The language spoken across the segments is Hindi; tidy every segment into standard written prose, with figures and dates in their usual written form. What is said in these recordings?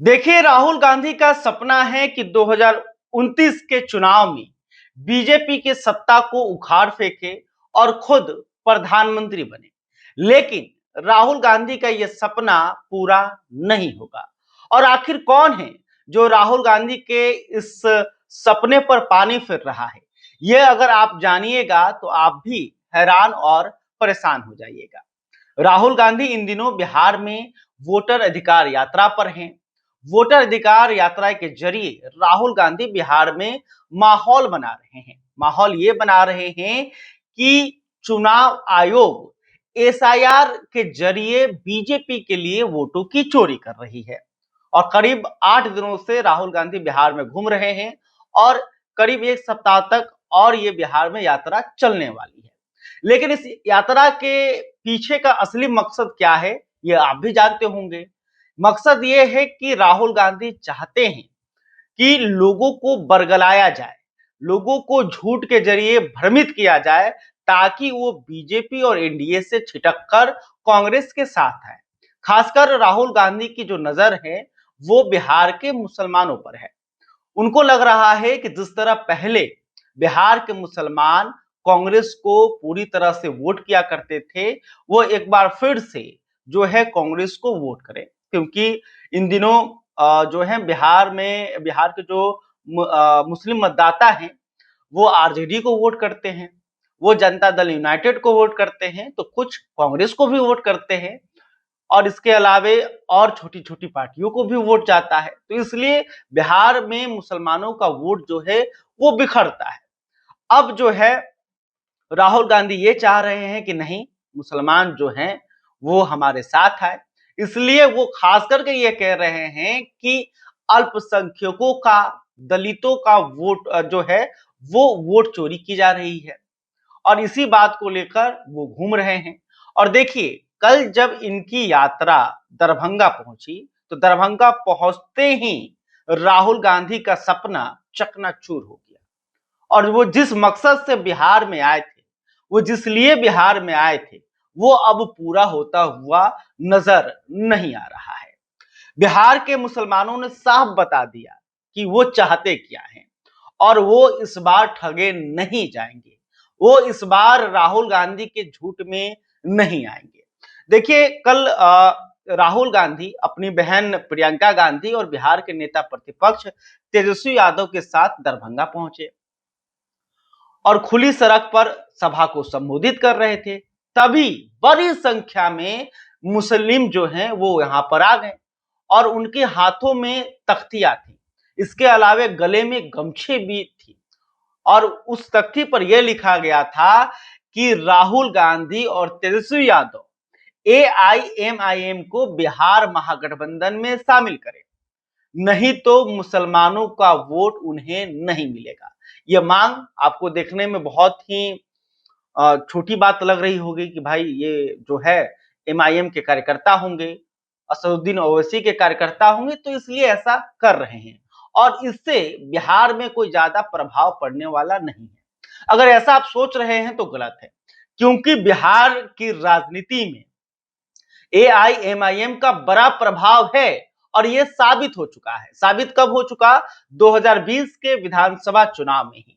देखिए, राहुल गांधी का सपना है कि 2029 के चुनाव में बीजेपी के सत्ता को उखाड़ फेंके और खुद प्रधानमंत्री बने। लेकिन राहुल गांधी का यह सपना पूरा नहीं होगा। और आखिर कौन है जो राहुल गांधी के इस सपने पर पानी फिर रहा है? यह अगर आप जानिएगा तो आप भी हैरान और परेशान हो जाइएगा। राहुल गांधी इन दिनों बिहार में वोटर अधिकार यात्रा पर हैं। वोटर अधिकार यात्रा के जरिए राहुल गांधी बिहार में माहौल बना रहे हैं। माहौल ये बना रहे हैं कि चुनाव आयोग एसआईआर के जरिए बीजेपी के लिए वोटों की चोरी कर रही है। और करीब 8 दिनों से राहुल गांधी बिहार में घूम रहे हैं और करीब 1 सप्ताह तक और ये बिहार में यात्रा चलने वाली है। लेकिन इस यात्रा के पीछे का असली मकसद क्या है, ये आप भी जानते होंगे। मकसद ये है कि राहुल गांधी चाहते हैं कि लोगों को बरगलाया जाए, लोगों को झूठ के जरिए भ्रमित किया जाए, ताकि वो बीजेपी और एनडीए से छिटक कर कांग्रेस के साथ आए। खासकर राहुल गांधी की जो नजर है, वो बिहार के मुसलमानों पर है। उनको लग रहा है कि जिस तरह पहले बिहार के मुसलमान कांग्रेस को पूरी तरह से वोट किया करते थे, वो एक बार फिर से जो है कांग्रेस को वोट करें। क्योंकि इन दिनों जो है बिहार के जो मुस्लिम मतदाता हैं, वो आरजेडी को वोट करते हैं, वो जनता दल यूनाइटेड को वोट करते हैं, तो कुछ कांग्रेस को भी वोट करते हैं और इसके अलावे और छोटी-छोटी पार्टियों को भी वोट जाता है। तो इसलिए बिहार में मुसलमानों का वोट जो है वो बिखरता है। अब जो है राहुल गांधी ये चाह रहे हैं कि नहीं, मुसलमान जो हैं वो हमारे साथ आए। इसलिए वो खास करके ये कह रहे हैं कि अल्पसंख्यकों का, दलितों का वोट जो है वो वोट चोरी की जा रही है। और इसी बात को लेकर वो घूम रहे हैं। और देखिए, कल जब इनकी यात्रा दरभंगा पहुंची, तो दरभंगा पहुंचते ही राहुल गांधी का सपना चकनाचूर हो गया। और वो जिस मकसद से बिहार में आए थे, वो जिस लिए बिहार में आए थे, वो अब पूरा होता हुआ नजर नहीं आ रहा है। बिहार के मुसलमानों ने साफ बता दिया कि वो चाहते क्या हैं और वो इस बार ठगे नहीं जाएंगे। वो इस बार राहुल गांधी के झूठ में नहीं आएंगे। देखिए, कल राहुल गांधी अपनी बहन प्रियंका गांधी और बिहार के नेता प्रतिपक्ष तेजस्वी यादव के साथ दरभंगा पहुंचे और खुली सड़क पर सभा को संबोधित कर रहे थे। तभी बड़ी संख्या में मुस्लिम जो हैं वो यहां पर आ गए और उनके हाथों में तख्तियां थी। इसके अलावे गले में गमछे भी थी और उस तख्ती पर यह लिखा गया था कि राहुल गांधी और तेजस्वी यादव एआईएमआईएम को बिहार महागठबंधन में शामिल करें, नहीं तो मुसलमानों का वोट उन्हें नहीं मिलेगा। यह मांग आपको देखने में बहुत ही छोटी बात लग रही होगी कि भाई ये जो है एमआईएम के कार्यकर्ता होंगे, असदुद्दीन ओवैसी के कार्यकर्ता होंगे, तो इसलिए ऐसा कर रहे हैं और इससे बिहार में कोई ज्यादा प्रभाव पड़ने वाला नहीं है। अगर ऐसा आप सोच रहे हैं तो गलत है, क्योंकि बिहार की राजनीति में एआईएमआईएम का बड़ा प्रभाव है और यह साबित हो चुका है। साबित कब हो चुका? 2020 के विधानसभा चुनाव में ही।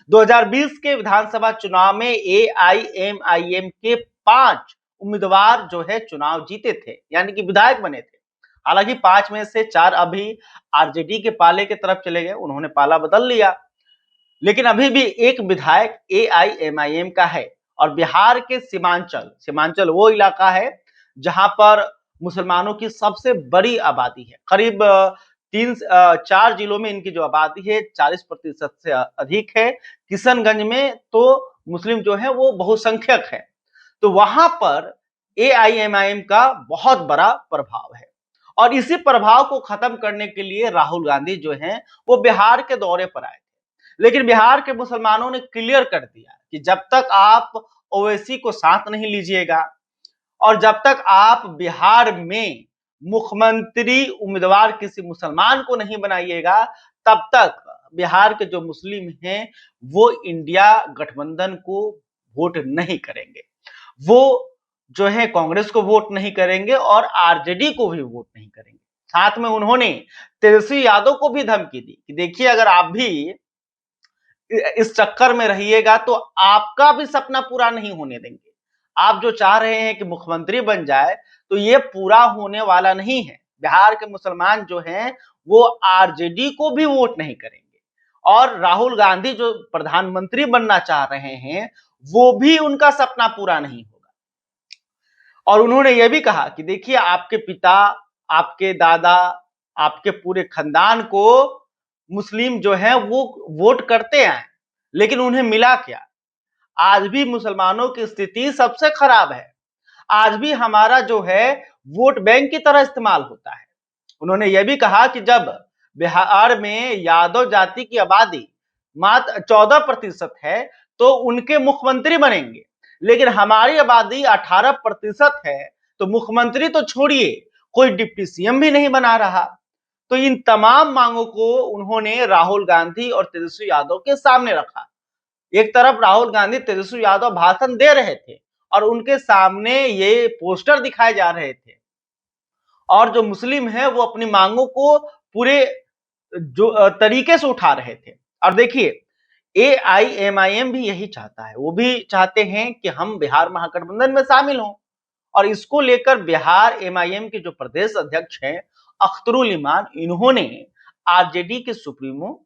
2020 के विधानसभा चुनाव में एआईएमआईएम के 5 उम्मीदवार जो है चुनाव जीते थे, यानी कि विधायक बने थे। हालांकि 5 में से 4 अभी आरजेडी के पाले की तरफ चले गए, उन्होंने पाला बदल लिया, लेकिन अभी भी एक विधायक एआईएमआईएम का है। और बिहार के सीमांचल सीमांचल वो इलाका है जहां पर मुसलमानों की सबसे बड़ी आबादी है। करीब 4 जिलों में इनकी जो आबादी है 40% से अधिक है। किशनगंज में तो मुस्लिम जो है वो बहुसंख्यक है। तो वहां पर एआईएमआईएम का बहुत बड़ा प्रभाव है और इसी प्रभाव को खत्म करने के लिए राहुल गांधी जो हैं वो बिहार के दौरे पर आए। लेकिन बिहार के मुसलमानों ने क्लियर कर दिया कि जब तक आप ओवैसी को साथ नहीं लीजिएगा और जब तक आप बिहार में मुख्यमंत्री उम्मीदवार किसी मुसलमान को नहीं बनाइएगा, तब तक बिहार के जो मुस्लिम हैं वो इंडिया गठबंधन को वोट नहीं करेंगे। वो जो है कांग्रेस को वोट नहीं करेंगे और आरजेडी को भी वोट नहीं करेंगे। साथ में उन्होंने तेजस्वी यादव को भी धमकी दी कि देखिए अगर आप भी इस चक्कर में रहिएगा तो आपका भी सपना पूरा नहीं होने देंगे। आप जो चाह रहे हैं कि मुख्यमंत्री बन जाए तो ये पूरा होने वाला नहीं है। बिहार के मुसलमान जो हैं वो आरजेडी को भी वोट नहीं करेंगे और राहुल गांधी जो प्रधानमंत्री बनना चाह रहे हैं वो भी उनका सपना पूरा नहीं होगा। और उन्होंने ये भी कहा कि देखिए आपके पिता, आपके दादा, आपके पूरे खानदान को मुस्लिम जो है वो वोट करते आए, लेकिन उन्हें मिला क्या? आज भी मुसलमानों की स्थिति सबसे खराब है। आज भी हमारा जो है वोट बैंक की तरह इस्तेमाल होता है। उन्होंने यह भी कहा कि जब बिहार में यादव जाति की आबादी मात्र 14% है तो उनके मुख्यमंत्री बनेंगे, लेकिन हमारी आबादी 18% है तो मुख्यमंत्री तो छोड़िए, कोई डिप्टी सीएम भी नहीं बना रहा। तो इन तमाम मांगों को उन्होंने राहुल गांधी और तेजस्वी यादव के सामने रखा। एक तरफ राहुल गांधी, तेजस्वी यादव भाषण दे रहे थे और उनके सामने ये पोस्टर दिखाए जा रहे थे और जो मुस्लिम है वो अपनी मांगों को पूरे जो तरीके से उठा रहे थे। और देखिए एआईएमआईएम भी यही चाहता है, वो भी चाहते हैं कि हम बिहार महागठबंधन में शामिल हों और इसको लेकर बिहार एमआईएम के जो प्रदेश अध्यक्ष हैं अख्तरुल इमान, इन्होंने आरजेडी के सुप्रीमो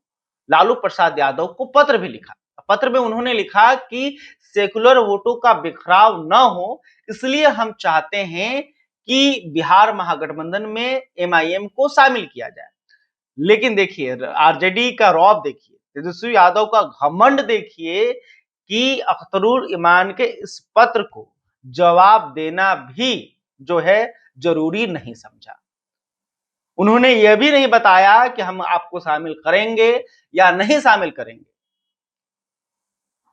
लालू प्रसाद यादव को पत्र भी लिखा। पत्र में उन्होंने लिखा कि सेकुलर वोटों का बिखराव न हो, इसलिए हम चाहते हैं कि बिहार महागठबंधन में एमआईएम को शामिल किया जाए। लेकिन देखिए आरजेडी का रौब देखिए, तेजस्वी यादव का घमंड देखिए कि अख्तरुल इमान के इस पत्र को जवाब देना भी जो है जरूरी नहीं समझा। उन्होंने यह भी नहीं बताया कि हम आपको शामिल करेंगे या नहीं शामिल करेंगे।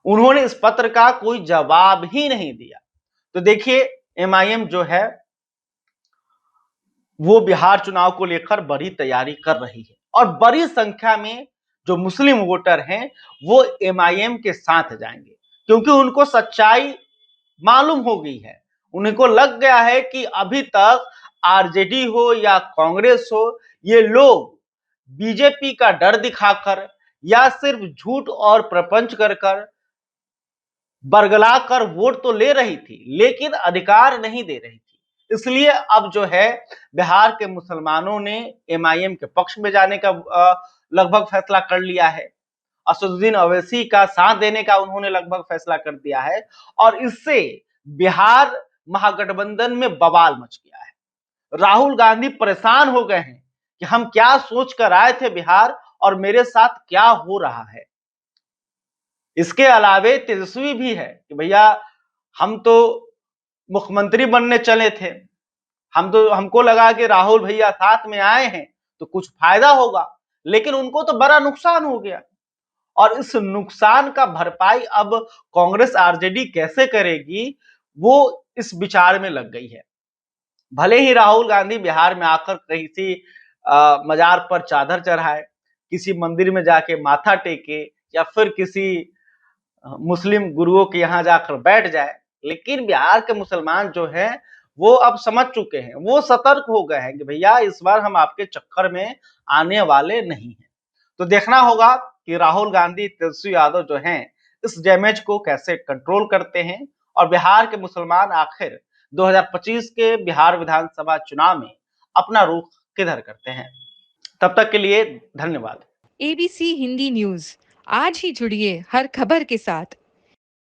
उन्होंने इस पत्र का कोई जवाब ही नहीं दिया। तो देखिए एमआईएम जो है वो बिहार चुनाव को लेकर बड़ी तैयारी कर रही है और बड़ी संख्या में जो मुस्लिम वोटर हैं वो एमआईएम के साथ जाएंगे, क्योंकि उनको सच्चाई मालूम हो गई है। उनको लग गया है कि अभी तक आरजेडी हो या कांग्रेस हो, ये लोग बीजेपी का डर दिखाकर या सिर्फ झूठ और प्रपंच कर कर बरगला कर वोट तो ले रही थी, लेकिन अधिकार नहीं दे रही थी। इसलिए अब जो है बिहार के मुसलमानों ने एमआईएम के पक्ष में जाने का लगभग फैसला कर लिया है। असदुद्दीन ओवैसी का साथ देने का उन्होंने लगभग फैसला कर दिया है और इससे बिहार महागठबंधन में बवाल मच गया है। राहुल गांधी परेशान हो गए हैं कि हम क्या सोच कर आए थे बिहार और मेरे साथ क्या हो रहा है। इसके अलावे तेजस्वी भी है कि भैया हम तो मुख्यमंत्री बनने चले थे, हमको लगा कि राहुल भैया साथ में आए हैं तो कुछ फायदा होगा, लेकिन उनको तो बड़ा नुकसान हो गया और इस नुकसान का भरपाई अब कांग्रेस आरजेडी कैसे करेगी वो इस विचार में लग गई है। भले ही राहुल गांधी बिहार में आकर किसी मजार पर चादर चढ़ाए, किसी मंदिर में जाके माथा टेके या फिर किसी मुस्लिम गुरुओं के यहाँ जाकर बैठ जाए, लेकिन बिहार के मुसलमान जो हैं वो अब समझ चुके हैं, वो सतर्क हो गए हैं कि भैया इस बार हम आपके चक्कर में आने वाले नहीं हैं। तो देखना होगा कि राहुल गांधी, तेजस्वी यादव जो हैं इस डैमेज को कैसे कंट्रोल करते हैं और बिहार के मुसलमान आखिर 2025 के बिहार विधानसभा चुनाव में अपना रुख किधर करते हैं। तब तक के लिए धन्यवाद। एबीसी हिंदी न्यूज, आज ही जुड़िए हर खबर के साथ।